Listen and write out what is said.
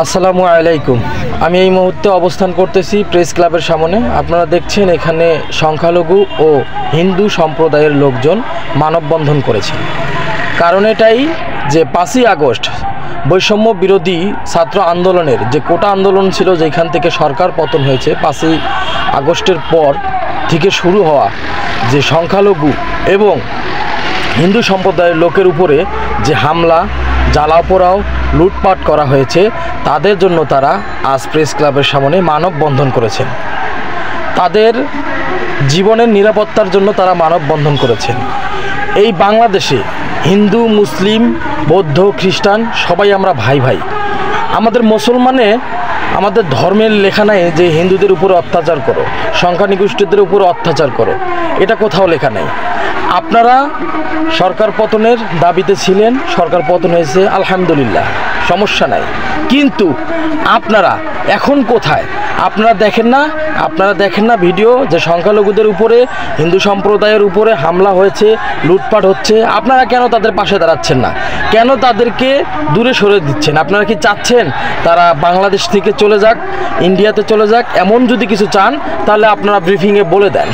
আসসালামু আলাইকুম। আমি এই মুহূর্তে অবস্থান করতেছি প্রেস ক্লাবের সামনে। আপনারা দেখছেন এখানে সংখ্যালঘু ও হিন্দু সম্প্রদায়ের লোকজন মানববন্ধন করেছেন। কারণ এটাই যে 5ই আগস্ট বৈষম্য বিরোধী ছাত্র আন্দোলনের যে কোটা আন্দোলন ছিল, যেখান থেকে সরকার পতন হয়েছে, 5ই আগস্টের পর থেকে শুরু হওয়া যে সংখ্যালঘু এবং হিন্দু সম্প্রদায়ের লোকের উপরে যে হামলা, জ্বালাও পোড়াও, লুটপাট করা হয়েছে, তাদের জন্য তারা আজ প্রেস ক্লাবের সামনে মানববন্ধন করেছেন। তাদের জীবনের নিরাপত্তার জন্য তারা মানববন্ধন করেছেন। এই বাংলাদেশে হিন্দু, মুসলিম, বৌদ্ধ, খ্রিস্টান সবাই আমরা ভাই ভাই। আমাদের মুসলমানে আমাদের ধর্মের লেখা নাই যে হিন্দুদের উপরে অত্যাচার করো, সংখ্যানিগোষ্ঠীদের উপরে অত্যাচার করো, এটা কোথাও লেখা নেই। আপনারা সরকার পতনের দাবিতে ছিলেন, সরকার পতন হয়েছে, আলহামদুলিল্লাহ, সমস্যা নাই। কিন্তু আপনারা এখন কোথায়? আপনারা দেখেন না ভিডিও যে সংখ্যালঘুদের উপরে, হিন্দু সম্প্রদায়ের উপরে হামলা হয়েছে, লুটপাট হচ্ছে। আপনারা কেন তাদের পাশে দাঁড়াচ্ছেন না? কেন তাদেরকে দূরে সরে দিচ্ছেন? আপনারা কি চাচ্ছেন তারা বাংলাদেশ থেকে চলে যাক, ইন্ডিয়াতে চলে যাক? এমন যদি কিছু চান তাহলে আপনারা ব্রিফিংয়ে বলে দেন।